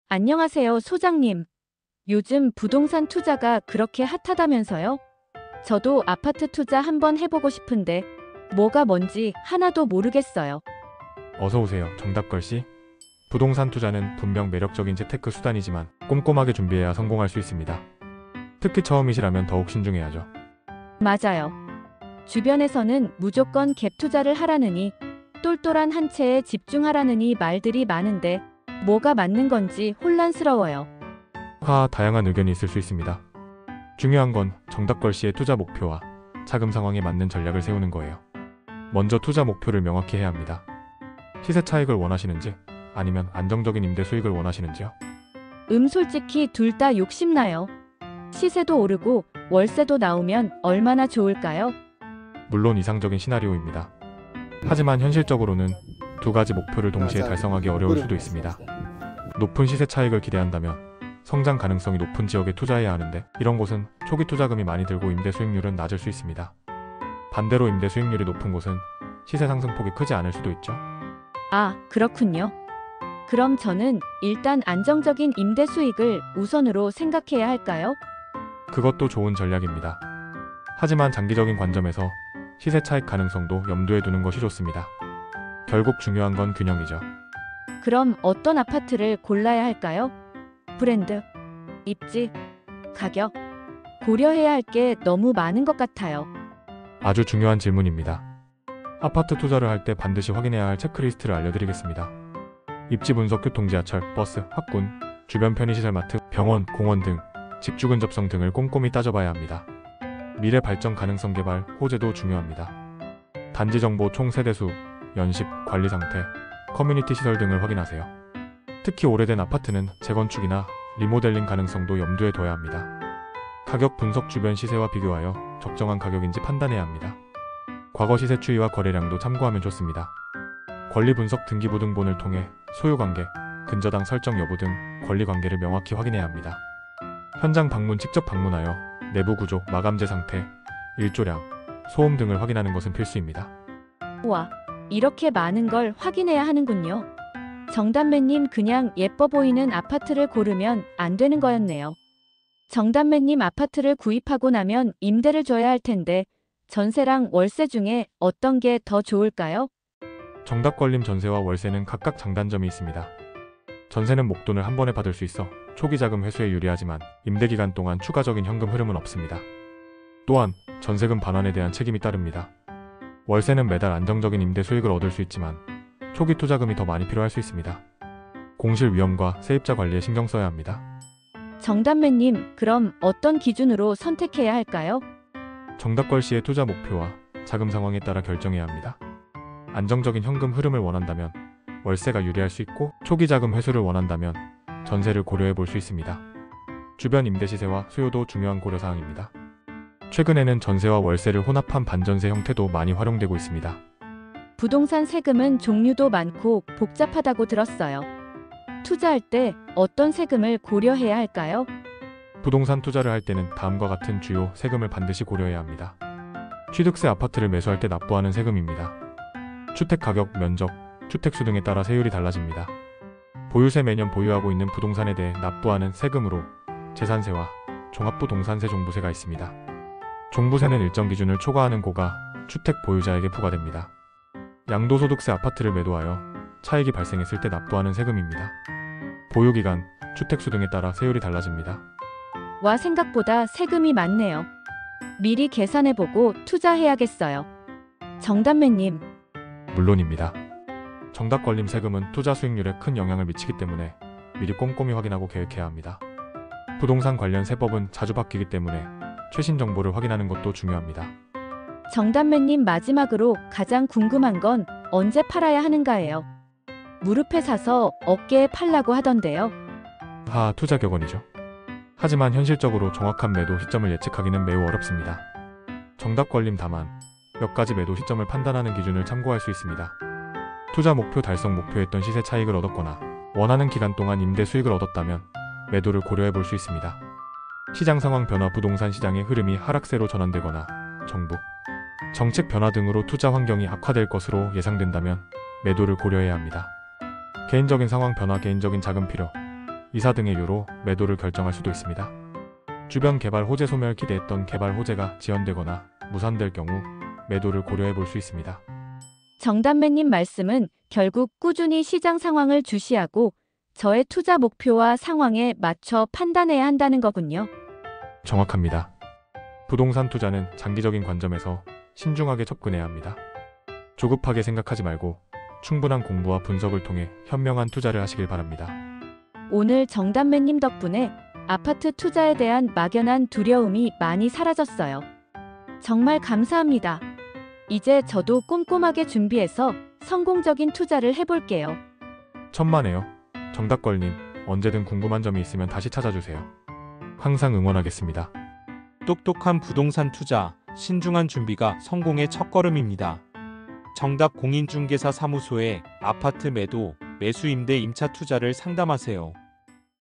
안녕하세요, 소장님. 요즘 부동산 투자가 그렇게 핫하다면서요? 저도 아파트 투자 한번 해보고 싶은데 뭐가 뭔지 하나도 모르겠어요. 어서 오세요. 정답걸씨. 부동산 투자는 분명 매력적인 재테크 수단이지만 꼼꼼하게 준비해야 성공할 수 있습니다. 특히 처음이시라면 더욱 신중해야죠. 맞아요. 주변에서는 무조건 갭 투자를 하라느니 똘똘한 한 채에 집중하라느니 말들이 많은데 뭐가 맞는 건지 혼란스러워요. 다양한 의견이 있을 수 있습니다. 중요한 건 정답걸씨의 투자 목표와 자금 상황에 맞는 전략을 세우는 거예요. 먼저 투자 목표를 명확히 해야 합니다. 시세 차익을 원하시는지 아니면 안정적인 임대 수익을 원하시는지요? 솔직히 둘 다 욕심나요. 시세도 오르고 월세도 나오면 얼마나 좋을까요? 물론 이상적인 시나리오입니다. 하지만 현실적으로는 두 가지 목표를 동시에 달성하기 어려울 수도 있습니다. 높은 시세 차익을 기대한다면 성장 가능성이 높은 지역에 투자해야 하는데 이런 곳은 초기 투자금이 많이 들고 임대 수익률은 낮을 수 있습니다. 반대로 임대 수익률이 높은 곳은 시세 상승폭이 크지 않을 수도 있죠. 아, 그렇군요. 그럼 저는 일단 안정적인 임대 수익을 우선으로 생각해야 할까요? 그것도 좋은 전략입니다. 하지만 장기적인 관점에서 시세 차익 가능성도 염두에 두는 것이 좋습니다. 결국 중요한 건 균형이죠. 그럼 어떤 아파트를 골라야 할까요? 브랜드, 입지, 가격, 고려해야 할 게 너무 많은 것 같아요. 아주 중요한 질문입니다. 아파트 투자를 할 때 반드시 확인해야 할 체크리스트를 알려드리겠습니다. 입지 분석, 교통, 지하철, 버스, 학군, 주변 편의시설, 마트, 병원, 공원 등 집주 근접성 등을 꼼꼼히 따져봐야 합니다. 미래 발전 가능성, 개발, 호재도 중요합니다. 단지 정보, 총 세대수, 연식, 관리 상태, 커뮤니티 시설 등을 확인하세요. 특히 오래된 아파트는 재건축이나 리모델링 가능성도 염두에 둬야 합니다. 가격 분석, 주변 시세와 비교하여 적정한 가격인지 판단해야 합니다. 과거 시세 추이와 거래량도 참고하면 좋습니다. 권리 분석, 등기부등본을 통해 소유관계, 근저당 설정 여부 등 권리관계를 명확히 확인해야 합니다. 현장 방문, 직접 방문하여 내부 구조, 마감재 상태, 일조량, 소음 등을 확인하는 것은 필수입니다. 우와, 이렇게 많은 걸 확인해야 하는군요. 정담매님, 그냥 예뻐 보이는 아파트를 고르면 안 되는 거였네요. 정담매님, 아파트를 구입하고 나면 임대를 줘야 할 텐데 전세랑 월세 중에 어떤 게 더 좋을까요? 정답걸림, 전세와 월세는 각각 장단점이 있습니다. 전세는 목돈을 한 번에 받을 수 있어 초기 자금 회수에 유리하지만 임대기간 동안 추가적인 현금 흐름은 없습니다. 또한 전세금 반환에 대한 책임이 따릅니다. 월세는 매달 안정적인 임대 수익을 얻을 수 있지만 초기 투자금이 더 많이 필요할 수 있습니다. 공실 위험과 세입자 관리에 신경 써야 합니다. 정담매님, 그럼 어떤 기준으로 선택해야 할까요? 정답걸씨의 투자 목표와 자금 상황에 따라 결정해야 합니다. 안정적인 현금 흐름을 원한다면 월세가 유리할 수 있고 초기 자금 회수를 원한다면 전세를 고려해 볼 수 있습니다. 주변 임대 시세와 수요도 중요한 고려사항입니다. 최근에는 전세와 월세를 혼합한 반전세 형태도 많이 활용되고 있습니다. 부동산 세금은 종류도 많고 복잡하다고 들었어요. 투자할 때 어떤 세금을 고려해야 할까요? 부동산 투자를 할 때는 다음과 같은 주요 세금을 반드시 고려해야 합니다. 취득세, 아파트를 매수할 때 납부하는 세금입니다. 주택 가격, 면적, 주택수 등에 따라 세율이 달라집니다. 보유세, 매년 보유하고 있는 부동산에 대해 납부하는 세금으로 재산세와 종합부동산세, 종부세가 있습니다. 종부세는 일정 기준을 초과하는 고가 주택 보유자에게 부과됩니다. 양도소득세, 아파트를 매도하여 차익이 발생했을 때 납부하는 세금입니다. 보유기간, 주택수 등에 따라 세율이 달라집니다. 와, 생각보다 세금이 많네요. 미리 계산해보고 투자해야겠어요. 정담매님, 물론입니다. 정답걸림, 세금은 투자 수익률에 큰 영향을 미치기 때문에 미리 꼼꼼히 확인하고 계획해야 합니다. 부동산 관련 세법은 자주 바뀌기 때문에 최신 정보를 확인하는 것도 중요합니다. 정담매님, 마지막으로 가장 궁금한 건 언제 팔아야 하는가예요. 무릎에 사서 어깨에 팔라고 하던데요. 투자 격언이죠. 하지만 현실적으로 정확한 매도 시점을 예측하기는 매우 어렵습니다. 정답걸림, 다만 몇 가지 매도 시점을 판단하는 기준을 참고할 수 있습니다. 투자 목표 달성, 목표했던 시세 차익을 얻었거나 원하는 기간 동안 임대 수익을 얻었다면 매도를 고려해 볼 수 있습니다. 시장 상황 변화, 부동산 시장의 흐름이 하락세로 전환되거나 정부, 정책 변화 등으로 투자 환경이 악화될 것으로 예상된다면 매도를 고려해야 합니다. 개인적인 상황 변화, 개인적인 자금 필요, 이사 등의 이유로 매도를 결정할 수도 있습니다. 주변 개발 호재 소멸 기대했던 개발 호재가 지연되거나 무산될 경우 매도를 고려해 볼 수 있습니다. 정담매님 말씀은 결국 꾸준히 시장 상황을 주시하고 저의 투자 목표와 상황에 맞춰 판단해야 한다는 거군요. 정확합니다. 부동산 투자는 장기적인 관점에서 신중하게 접근해야 합니다. 조급하게 생각하지 말고 충분한 공부와 분석을 통해 현명한 투자를 하시길 바랍니다. 오늘 정담매님 덕분에 아파트 투자에 대한 막연한 두려움이 많이 사라졌어요. 정말 감사합니다. 이제 저도 꼼꼼하게 준비해서 성공적인 투자를 해볼게요. 천만에요. 정답걸님, 언제든 궁금한 점이 있으면 다시 찾아주세요. 항상 응원하겠습니다. 똑똑한 부동산 투자, 신중한 준비가 성공의 첫걸음입니다. 정답 공인중개사 사무소에 아파트 매도, 매수 임대 임차 투자를 상담하세요.